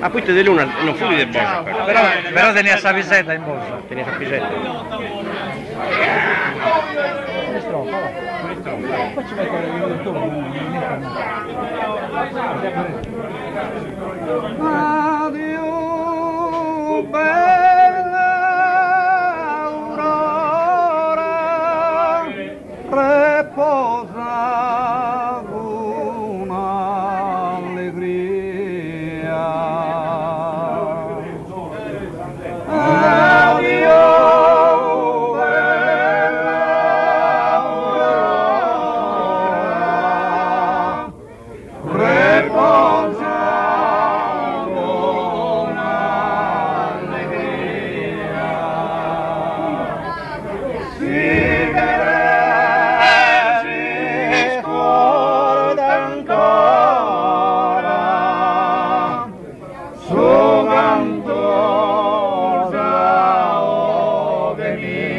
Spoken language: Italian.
Ah, poi te di luna, non fui del borsa. Però tenia sta pisetta in borsa. Tenia la pisetta. Facci mettere il turno, addio bella aurora, riposa con allegria. Addio bella aurora, riposa con allegria. Si scorda ancora su cantosa o venire.